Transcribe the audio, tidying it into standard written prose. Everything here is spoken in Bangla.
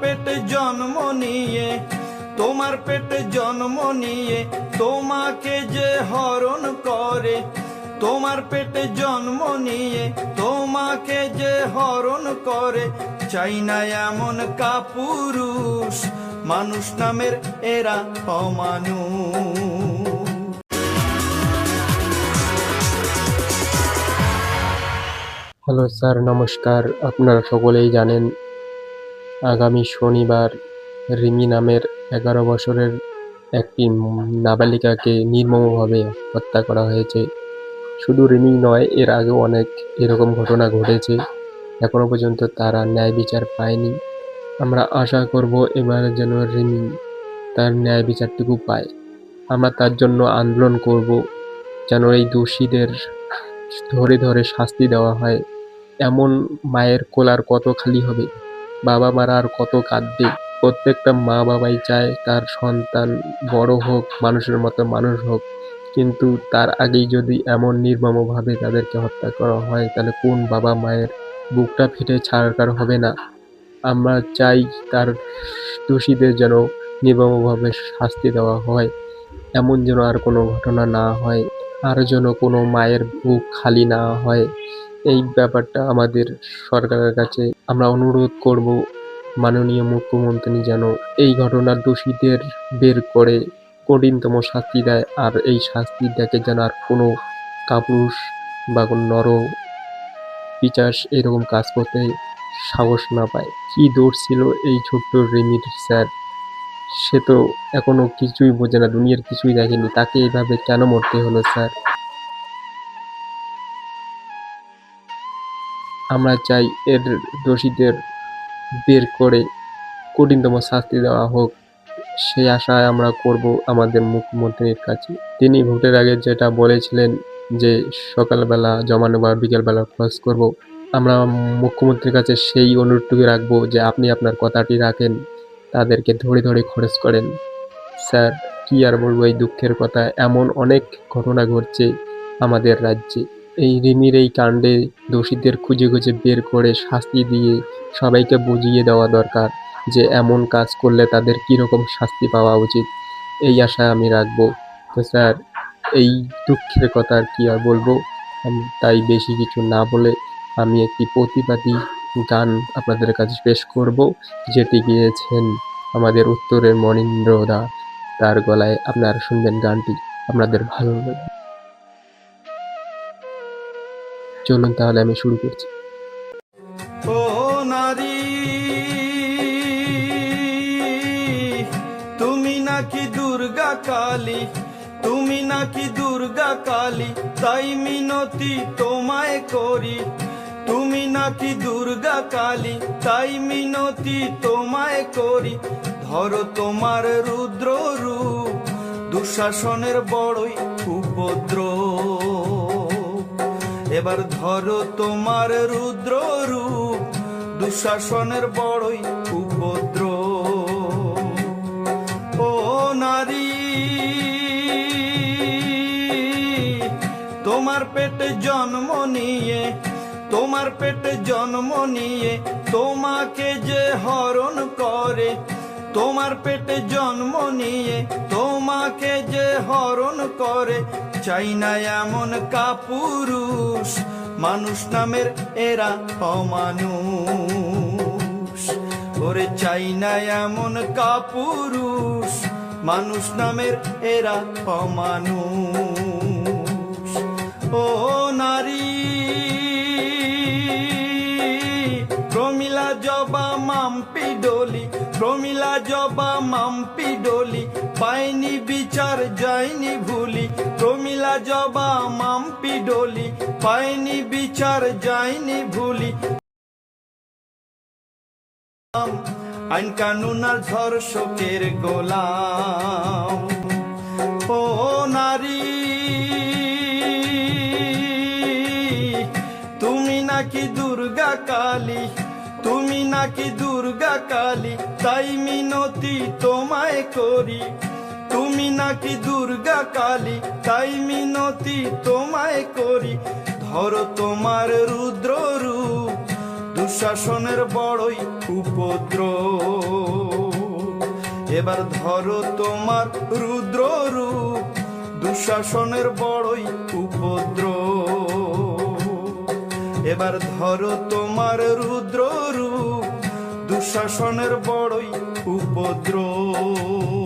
পেটে জন্ম নিয়ে, তোমার পেটে জন্ম নিয়ে তোমাকে যে হরণ করে, তোমার পেটে জন্ম নিয়ে তোমাকে যে হরণ করে, চাই না এমন কাপুরুষ, মানুষ নামের এরা অমানুষ। হ্যালো স্যার, নমস্কার। আপনারা সকলেই জানেন আগামী শনিবার রিমি নামের 11 বছরের একটি নাবালিকাকে নির্মমভাবে হত্যা করা হয়েছে। শুধু রিমি নয়, এর আগেও অনেক এরকম ঘটনা ঘটেছে। এখনো পর্যন্ত তারা ন্যায় বিচার পায়নি। আমরা আশা করব এবার যেন রিমি তার ন্যায় বিচারটুকু পায়। আমরা তার জন্য আন্দোলন করব যেন এই দোষীদের ধরে ধরে শাস্তি দেওয়া হয়। এমন মায়ের কোল আর কত খালি হবে? বাবা মারা আর কত কাঁদবে? প্রত্যেকটা মা বাবাই চায় তার সন্তান বড় হোক, মানুষের মতো মানুষ হোক, কিন্তু তার আগেই যদি এমন নির্মমভাবে তাদেরকে হত্যা করা হয়, তাহলে কোন বাবা মায়ের বুকটা ফেটে ছাড়কার হবে না? আমরা চাই তার দোষীদের যেন নির্মমভাবে শাস্তি দেওয়া হয়। এমন যেন আর কোনো ঘটনা না হয়, আর যেন কোনো মায়ের বুক খালি না হয়। এই ব্যাপারটা আমাদের সরকারের কাছে আমরা অনুরোধ করব, মাননীয় মুখ্যমন্ত্রী যেন এই ঘটনার দোষীদের বের করে কঠিনতম শাস্তি দেয়, আর এই শাস্তি দেখে যেন আর কোনো কাপুরুষ বা কোনো নর পিশাচ এরকম কাজ করতে সাহস না পায়। কি দোষ ছিল এই ছোট্ট রিমির স্যার? সে তো এখনো কিছুই বোঝে না, দুনিয়ার কিছুই দেখেনি, তাকে এইভাবে কেন মরতে হলো স্যার? আমরা চাই এর দোষীদের বের করে কঠিনতম শাস্তি দেওয়া হোক। সেই আশায় আমরা করব আমাদের মুখ্যমন্ত্রীর কাছে। তিনি ভোটের আগে যেটা বলেছিলেন যে সকালবেলা জমা নেব আর বিকেলবেলা খরচ করব, আমরা মুখ্যমন্ত্রীর কাছে সেই অনুরোধটুকু রাখবো যে আপনি আপনার কথাটি রাখেন, তাদেরকে ধরে ধরে খরচ করেন। স্যার, কি আর বলবো এই দুঃখের কথা। এমন অনেক ঘটনা ঘটছে আমাদের রাজ্যে। এই রিমির এই কাণ্ডে দোষীদের খুঁজে খুঁজে বের করে শাস্তি দিয়ে সবাইকে বুঝিয়ে দেওয়া দরকার যে এমন কাজ করলে তাদের কীরকম শাস্তি পাওয়া উচিত। এই আশা আমি রাখবো। তো স্যার, এই দুঃখের কথা আর কি আর বলবো, তাই বেশি কিছু না বলে আমি একটি প্রতিবাদী গান আপনাদের কাছে পেশ করব, যেটি গেয়েছেন আমাদের উত্তরের মনীন্দ্র দা। তার গলায় আপনারা শুনবেন গানটি, আপনাদের ভালো লাগবে। চলুন তাহলে আমি শুরু করছি। ও নারী, তুমি নাকি দুর্গা কালী, তুমি নাকি দুর্গা কালী, তাই মিনতি তোমায় করি। তুমি নাকি দুর্গা কালী, তাই মিনতি তোমায় করি। ধরো তোমার রুদ্র রূপ, দুঃশাসনের বড়ই উপদ্রব। এবার ধরো তোমার রুদ্র রূপ, দুঃশাসনের বড়ই উপদ্রব। ও নারী, তোমার পেটে জন্ম নিয়ে, তোমার পেটে জন্ম নিয়ে তোমাকে যে হরণ করে, তোমার পেটে জন্ম নিয়ে তোমাকে যে হরণ করে, চাই না এমন কাপুরুষ, মানুষ নামের এরা অমানুষ। ওরে চাই না এমন কাপুরুষ, মানুষ নামের এরা অমানুষ। ও নারী, প্রমিলা জবা মাম্পি ডলি, প্রমিলা জবা মাম্পি ডলি, পাইনি বিচার যায়নি ভুলি। প্রমিলা জবা মাম্পি ডলি, পাইনি বিচার যায়নি ভুলি। আইন কানুন আর ধর্ষকের গোলাম। ও নারী, তুমি নাকি দুর্গা কালী, তুমি নাকি দুর্গা কালী, তাই মিনতি তোমায় করি। তুমি নাকি দুর্গা কালী, তাই মিনতি তোমায় করি। ধরো তোমার রুদ্র রূপ, দুঃশাসনের বড়ই উপদ্রব। এবার ধরো তোমার রুদ্র রূপ, দুঃশাসনের বড়ই উপদ্রব। এবার ধরো তোমার রুদ্র রূপ, দুঃশাসনের বড়ই উপদ্রব।